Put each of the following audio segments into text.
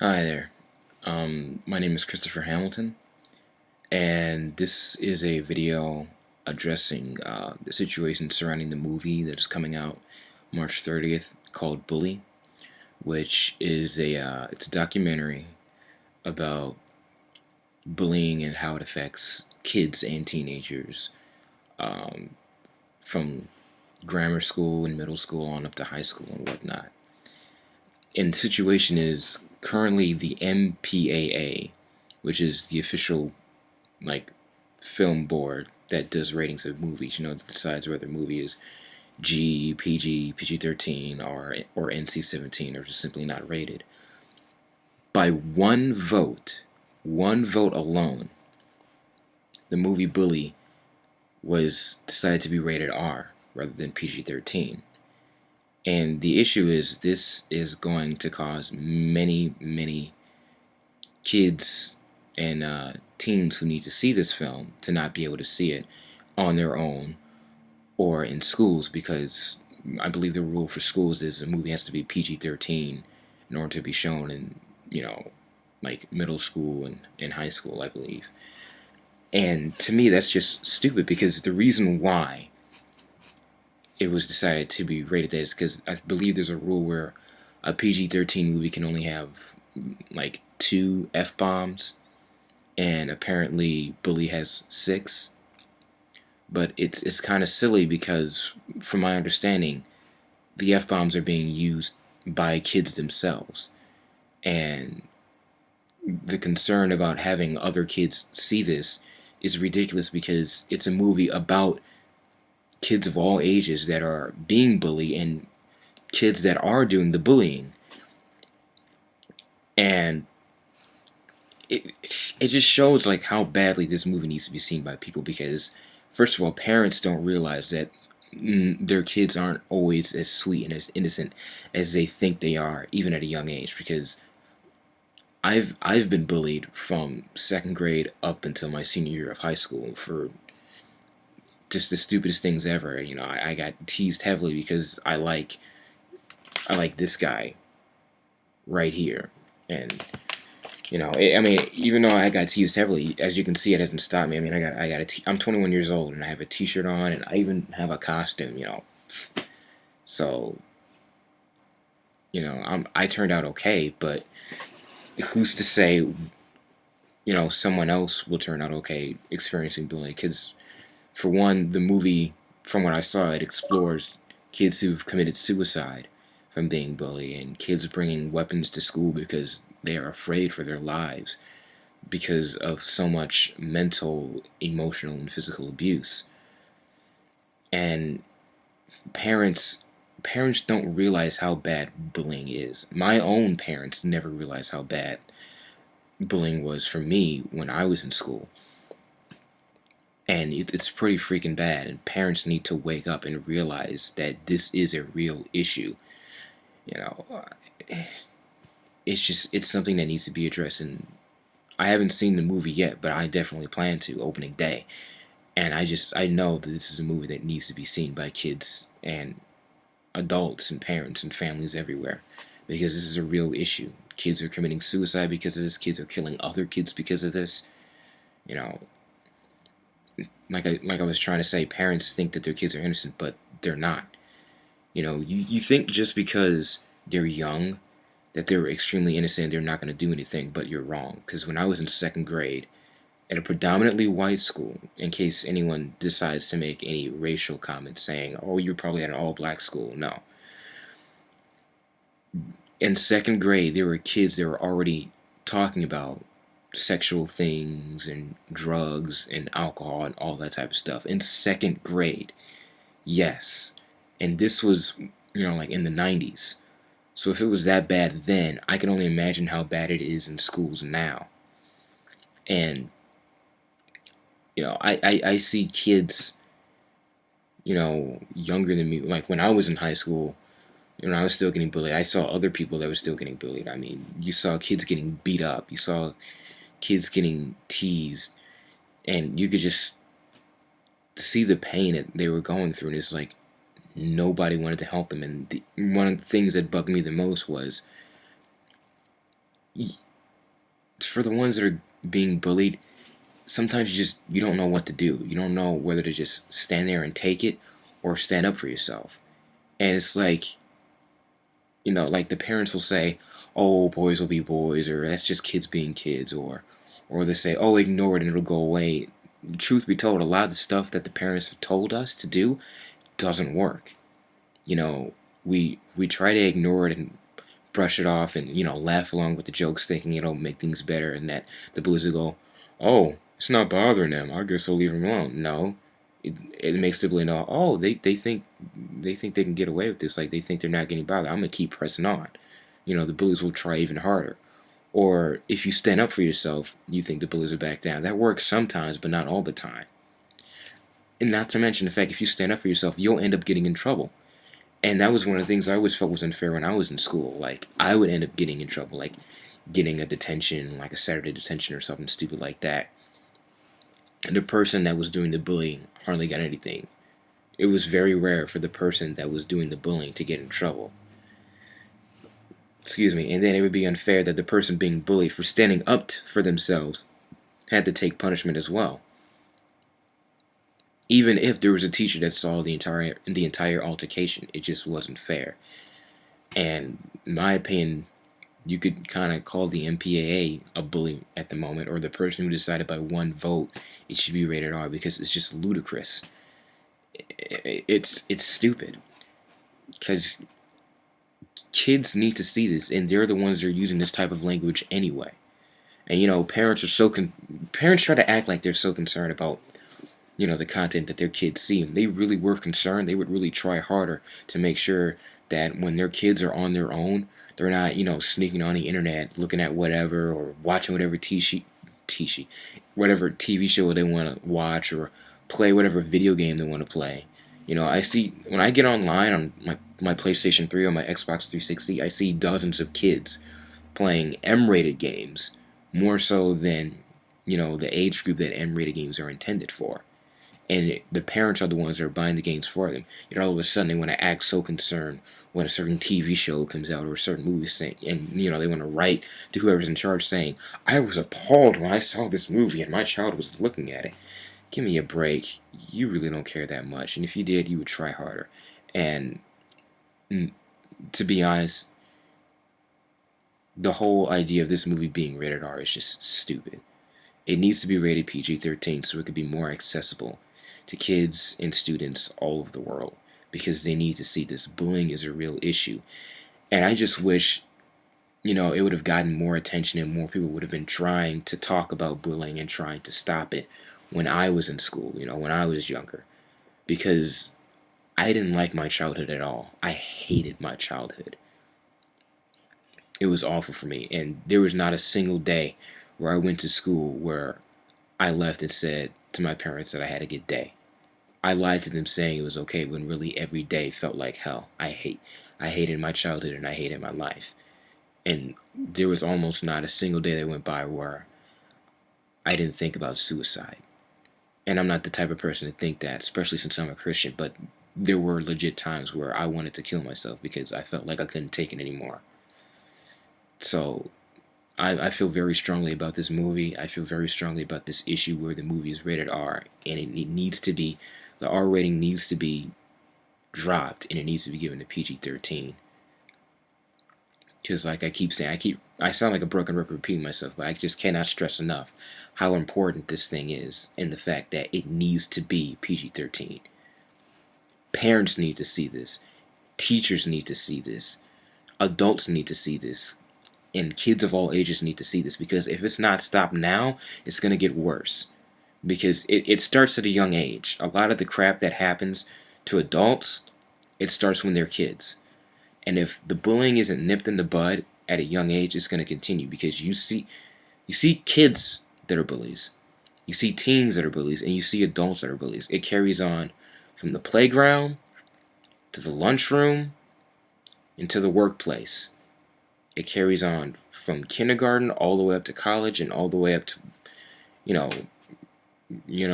Hi there. My name is Christopher Hamilton, and this is a video addressing the situation surrounding the movie that is coming out March 30th called Bully, which is it's a documentary about bullying and how it affects kids and teenagers um, from grammar school and middle school on up to high school and whatnot. And the situation is currently the MPAA, which is the official like film board that does ratings of movies. That decides whether a movie is G, PG, PG-13, or NC-17, or just simply not rated. By one vote alone, the movie Bully was decided to be rated R rather than PG-13. And the issue is this is going to cause many kids and teens who need to see this film to not be able to see it on their own or in schools, because I believe the rule for schools is a movie has to be PG-13 in order to be shown in, like middle school and high school, I believe. And to me, that's just stupid, because the reason why it was decided to be rated that is because I believe there's a rule where a PG-13 movie can only have like 2 F-bombs, and apparently Bully has 6. But it's kind of silly because, from my understanding, the F-bombs are being used by kids themselves. And the concern about having other kids see this is ridiculous, because it's a movie about kids of all ages that are being bullied and kids that are doing the bullying. And it just shows like how badly this movie needs to be seen by people, because first of all, parents don't realize that their kids aren't always as sweet and as innocent as they think they are, even at a young age. Because I've been bullied from second grade up until my senior year of high school for just the stupidest things ever. I got teased heavily because I like this guy right here. And I mean, even though I got teased heavily, as you can see, it hasn't stopped me. I mean, I'm 21 years old, and I have a T-shirt on, and I even have a costume. So I turned out okay, but who's to say someone else will turn out okay experiencing bullying? Because for one, the movie, from what I saw, it explores kids who've committed suicide from being bullied, and kids bringing weapons to school because they are afraid for their lives because of so much mental, emotional, and physical abuse. And parents don't realize how bad bullying is. My own parents never realized how bad bullying was for me when I was in school. And it's pretty freaking bad, and parents need to wake up and realize that this is a real issue. You know, it's something that needs to be addressed, and I haven't seen the movie yet, but I definitely plan to opening day. And I know that this is a movie that needs to be seen by kids and adults and parents and families everywhere, because this is a real issue. Kids are committing suicide because of this. Kids are killing other kids because of this. You know, like I was trying to say, parents think that their kids are innocent, but they're not. You think just because they're young that they're extremely innocent, they're not going to do anything, but you're wrong. Because when I was in second grade, at a predominantly white school, in case anyone decides to make any racial comments saying, oh, you're probably at an all-black school, no. In second grade, there were kids that were already talking about sexual things and drugs and alcohol and all that type of stuff. In second grade, yes. And this was, like in the 90s. So if it was that bad then, I can only imagine how bad it is in schools now. And, I see kids, younger than me. Like when I was in high school, I was still getting bullied. I saw other people that were still getting bullied. I mean, you saw kids getting beat up. You saw kids getting teased. And you could just see the pain that they were going through. And it's like nobody wanted to help them. And one of the things that bugged me the most was for the ones that are being bullied, sometimes you don't know what to do. You don't know whether to just stand there and take it or stand up for yourself. And it's like, like the parents will say, "Oh, boys will be boys," or "That's just kids being kids," or they say, "Oh, ignore it and it'll go away." Truth be told, a lot of the stuff that the parents have told us to do doesn't work. You know, we try to ignore it and brush it off and laugh along with the jokes, thinking it'll make things better, and that the bullies will go, "Oh, it's not bothering them. I guess I'll leave them alone." No, it makes the bully know. Oh, they think they can get away with this. Like they think they're not getting bothered. I'm gonna keep pressing on. The bullies will try even harder. Or if you stand up for yourself, you think the bullies will back down. That works sometimes, but not all the time. And not to mention the fact if you stand up for yourself, you'll end up getting in trouble. And that was one of the things I always felt was unfair when I was in school. Like, I would end up getting in trouble, like getting a detention, like a Saturday detention or something stupid like that. And the person that was doing the bullying hardly got anything. It was very rare for the person that was doing the bullying to get in trouble. Excuse me. And then it would be unfair that the person being bullied for standing up for themselves had to take punishment as well. Even if there was a teacher that saw the entire altercation, it just wasn't fair. And in my opinion, you could kind of call the MPAA a bully at the moment, or the person who decided by one vote it should be rated R, because it's just ludicrous. It's stupid, because kids need to see this, and they're the ones that are using this type of language anyway. And parents try to act like they're so concerned about the content that their kids see. If they really were concerned, they would really try harder to make sure that when their kids are on their own, they're not, sneaking on the internet, looking at whatever, or watching whatever whatever TV show they want to watch, or play whatever video game they want to play. I see, when I get online on my PlayStation 3 or my Xbox 360, I see dozens of kids playing M-rated games, more so than, the age group that M-rated games are intended for. And the parents are the ones that are buying the games for them. All of a sudden they want to act so concerned when a certain TV show comes out or a certain movie, and they want to write to whoever's in charge saying, "I was appalled when I saw this movie and my child was looking at it." Give me a break. You really don't care that much, and if you did, you would try harder. And to be honest, the whole idea of this movie being rated R is just stupid. It needs to be rated PG-13 so it could be more accessible to kids and students all over the world, because they need to see this. Bullying is a real issue. And I just wish, it would have gotten more attention and more people would have been trying to talk about bullying and trying to stop it when I was in school, when I was younger. Because I didn't like my childhood at all. I hated my childhood. It was awful for me. And there was not a single day where I went to school where I left and said to my parents that I had a good day. I lied to them saying it was okay when really every day felt like hell. I hated my childhood and I hated my life. And there was almost not a single day that went by where I didn't think about suicide. And I'm not the type of person to think that, especially since I'm a Christian, but there were legit times where I wanted to kill myself because I felt like I couldn't take it anymore. So I feel very strongly about this movie. I feel very strongly about this issue where the movie is rated R, and it needs to be, the R rating needs to be dropped, and it needs to be given to PG-13. Because like I keep saying, I sound like a broken record repeating myself, but I just cannot stress enough how important this thing is, and the fact that it needs to be PG-13. Parents need to see this. Teachers need to see this. Adults need to see this. And kids of all ages need to see this, because if it's not stopped now, it's going to get worse. Because it starts at a young age. A lot of the crap that happens to adults, it starts when they're kids. And if the bullying isn't nipped in the bud at a young age, it's going to continue, because you see kids that are bullies. You see teens that are bullies, and you see adults that are bullies. It carries on from the playground to the lunchroom and to the workplace. It carries on from kindergarten all the way up to college, and all the way up to,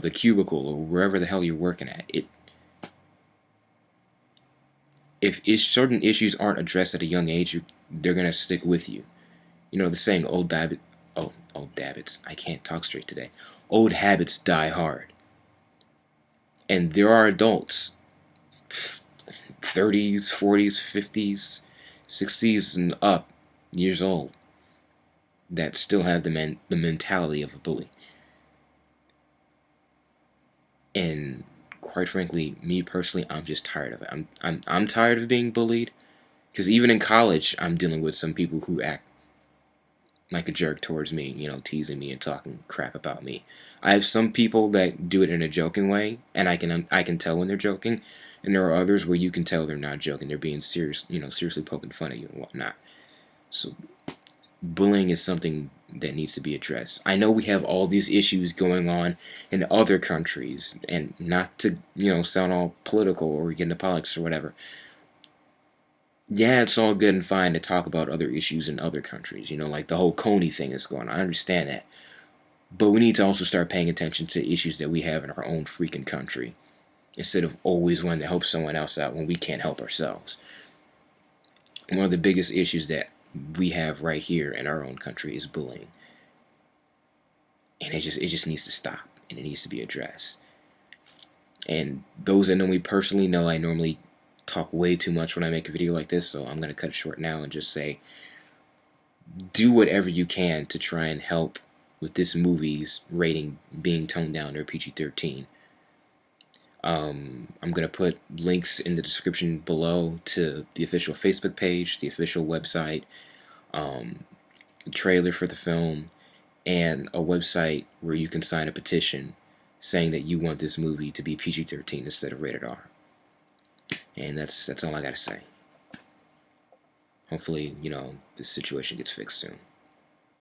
the cubicle or wherever the hell you're working at. If certain issues aren't addressed at a young age, they're gonna stick with you. You know the saying, old habits. I can't talk straight today. Old habits die hard. And there are adults, 30s, 40s, 50s, 60s, and up years old, that still have the mentality of a bully. And quite frankly, me personally, I'm just tired of it. I'm tired of being bullied, because even in college, I'm dealing with some people who act like a jerk towards me, you know, teasing me and talking crap about me. I have some people that do it in a joking way, and I can tell when they're joking, and there are others where you can tell they're not joking. They're being serious, you know, seriously poking fun at you and whatnot. So bullying is something that needs to be addressed. I know we have all these issues going on in other countries, and not to, you know, sound all political or get into politics or whatever. Yeah, it's all good and fine to talk about other issues in other countries, you know, like the whole Coney thing is going on. I understand that. But we need to also start paying attention to issues that we have in our own freaking country, instead of always wanting to help someone else out when we can't help ourselves. One of the biggest issues that we have right here in our own country is bullying. And it just needs to stop, and it needs to be addressed. And those that know me personally know I normally talk way too much when I make a video like this, so I'm going to cut it short now and just say, do whatever you can to try and help with this movie's rating being toned down to PG-13. I'm going to put links in the description below to the official Facebook page, the official website, trailer for the film, and a website where you can sign a petition saying that you want this movie to be PG-13 instead of rated R. And that's all I got to say. Hopefully, you know, this situation gets fixed soon.